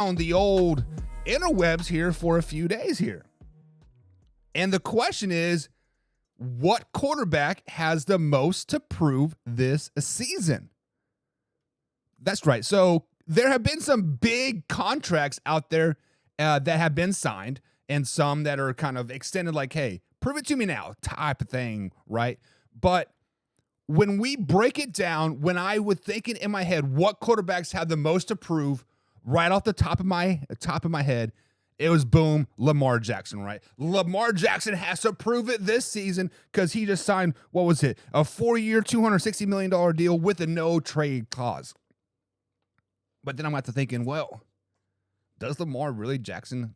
on the old interwebs here for a few days here. And the question is, what quarterback has the most to prove this season? That's right. So there have been some big contracts out there that have been signed and some that are kind of extended like, hey, prove it to me now type of thing, right? But when we break it down, when I was thinking in my head, what quarterbacks have the most to prove right off the top of my head, it was boom, Lamar Jackson, right? Lamar Jackson has to prove it this season because he just signed, what was it? A 4-year, $260 million deal with a no trade clause. But then I'm at to thinking, well, does Lamar Jackson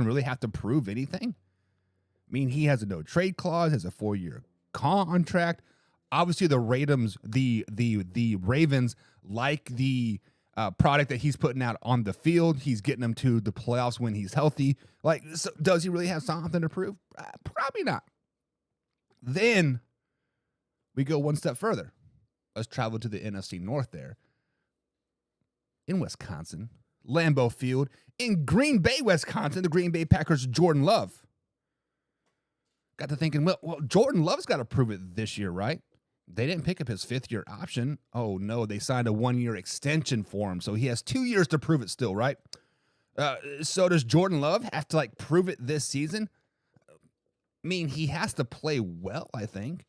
really have to prove anything? I mean, he has a no trade clause, has a 4-year contract. Obviously, the Ravens like the product that he's putting out on the field. He's getting them to the playoffs when he's healthy. Like, so does he really have something to prove? Probably not. Then we go one step further. Let's travel to the NFC North there. In Wisconsin, Lambeau Field. In Green Bay, Wisconsin, the Green Bay Packers, Jordan Love. Got to thinking, well, Jordan Love's got to prove it this year, right? They didn't pick up his 5th-year option. Oh, no, they signed a 1-year extension for him, so he has 2 years to prove it still, right? So does Jordan Love have to, like, prove it this season? I mean, he has to play well, I think.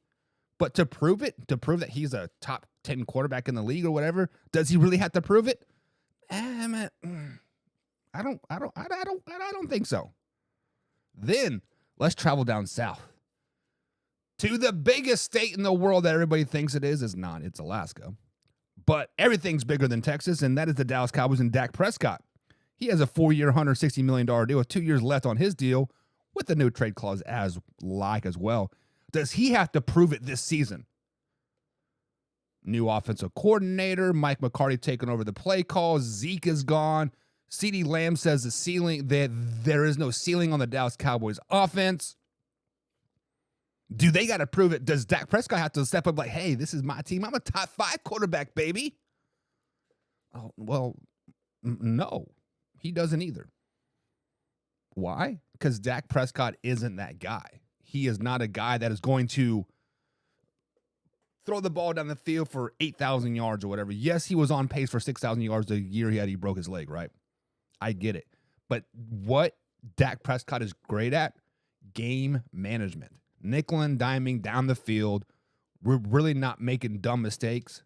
But to prove that he's a top 10 quarterback in the league or whatever, does he really have to prove it? I don't think so. Then let's travel down south to the biggest state in the world that everybody thinks it is not. It's Alaska. But everything's bigger than Texas, and that is the Dallas Cowboys and Dak Prescott. He has a 4-year, $160 million deal with 2 years left on his deal with the no trade clause as well. Does he have to prove it this season? New offensive coordinator, Mike McCarthy taking over the play calls. Zeke is gone. CeeDee Lamb says there is no ceiling on the Dallas Cowboys offense. Do they got to prove it? Does Dak Prescott have to step up like, hey, this is my team. I'm a top 5 quarterback, baby. Oh, well, no, he doesn't either. Why? Because Dak Prescott isn't that guy. He is not a guy that is going to throw the ball down the field for 8,000 yards or whatever. Yes, he was on pace for 6,000 yards the year he broke his leg, right? I get it. But what Dak Prescott is great at, game management. Nickel and diming down the field. We're really not making dumb mistakes.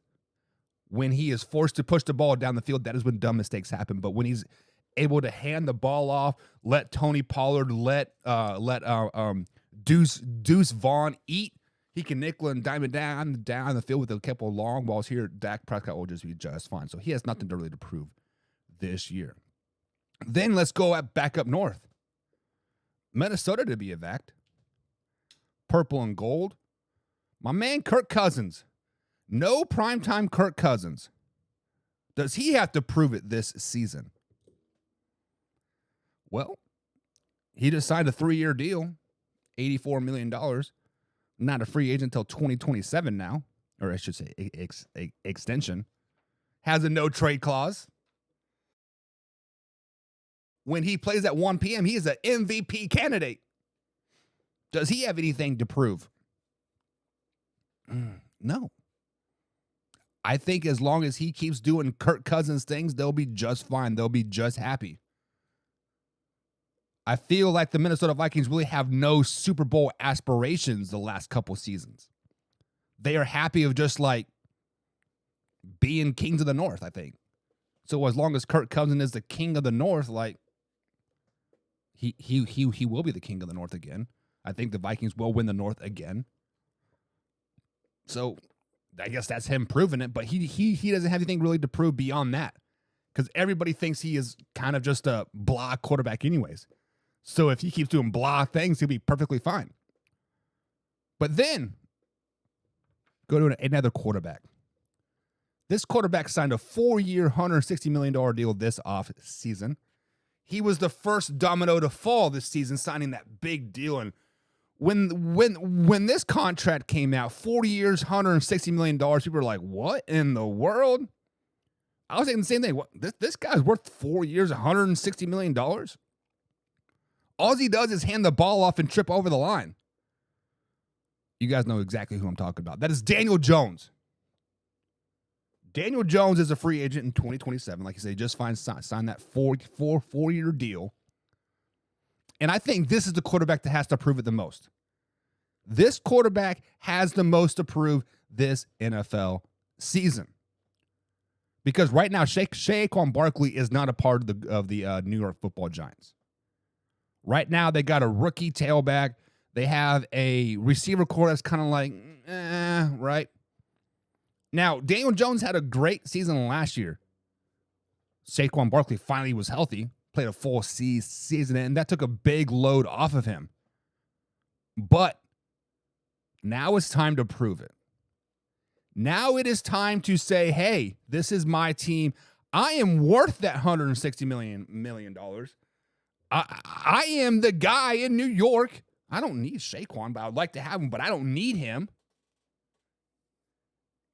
When he is forced to push the ball down the field, that is when dumb mistakes happen. But when he's able to hand the ball off, let Tony Pollard, let Deuce Vaughn eat, he can nickel and dime it down the field with a couple of long balls here. Dak Prescott will just be just fine. So he has nothing to really to prove this year. Then let's go back up north. Minnesota to be exact. Purple and gold. My man Kirk Cousins. No primetime Kirk Cousins. Does he have to prove it this season? Well, he just signed a 3-year deal, $84 million. Not a free agent until 2027 now, or I should say extension. Has a no trade clause. When he plays at 1 p.m., he is an MVP candidate. Does he have anything to prove? No. I think as long as he keeps doing Kirk Cousins things, they'll be just fine. They'll be just happy. I feel like the Minnesota Vikings really have no Super Bowl aspirations the last couple seasons. They are happy of just like being kings of the North, I think. So as long as Kirk Cousins is the king of the North, like he will be the king of the North again. I think the Vikings will win the North again. So I guess that's him proving it, but he doesn't have anything really to prove beyond that because everybody thinks he is kind of just a blah quarterback anyways. So if he keeps doing blah things, he'll be perfectly fine. But then go to another quarterback. This quarterback signed a 4-year, $160 million deal this off season. He was the first domino to fall this season, signing that big deal. And when this contract came out, 40 years, $160 million, people were like, what in the world? I was thinking the same thing. What, this guy's worth 4 years, $160 million? All he does is hand the ball off and trip over the line. You guys know exactly who I'm talking about. That is Daniel Jones. Daniel Jones is a free agent in 2027. Like I said, he just signed that four-year deal. And I think this is the quarterback that has to prove it the most. This quarterback has the most to prove this NFL season. Because right now, Saquon Barkley is not a part of the New York Football Giants. Right now, they got a rookie tailback. They have a receiver core that's kind of like, right? Now, Daniel Jones had a great season last year. Saquon Barkley finally was healthy, played a full season, and that took a big load off of him. But now it's time to prove it. Now it is time to say, hey, this is my team. I am worth that $160 million. I am the guy in New York. I don't need Saquon, but I would like to have him, but I don't need him.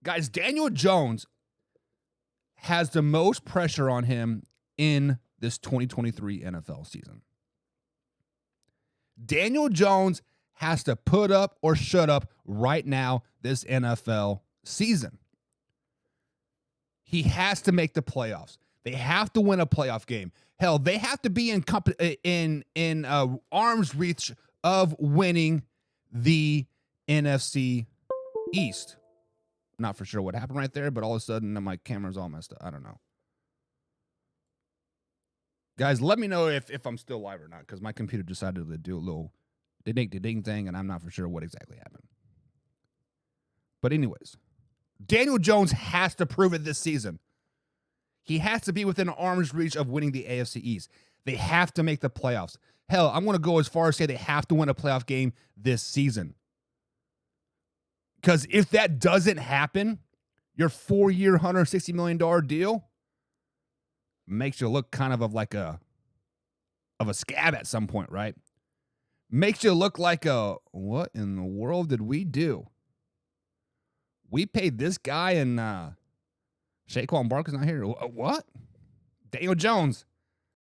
Guys, Daniel Jones has the most pressure on him in this 2023 NFL season. Daniel Jones has to put up or shut up right now this NFL season. He has to make the playoffs. They have to win a playoff game. Hell, they have to be in arm's reach of winning the NFC East. Not for sure what happened right there, but all of a sudden my camera's all messed up. I don't know. Guys, let me know if I'm still live or not, because my computer decided to do a little ding thing, and I'm not for sure what exactly happened. But anyways, Daniel Jones has to prove it this season. He has to be within arm's reach of winning the AFC East. They have to make the playoffs. Hell, I'm going to go as far as say they have to win a playoff game this season. Because if that doesn't happen, your 4-year, $160 million deal makes you look kind of like a scab at some point, right? Makes you look like what in the world did we do? We paid this guy and Saquon Barkley's not here. What? Daniel Jones.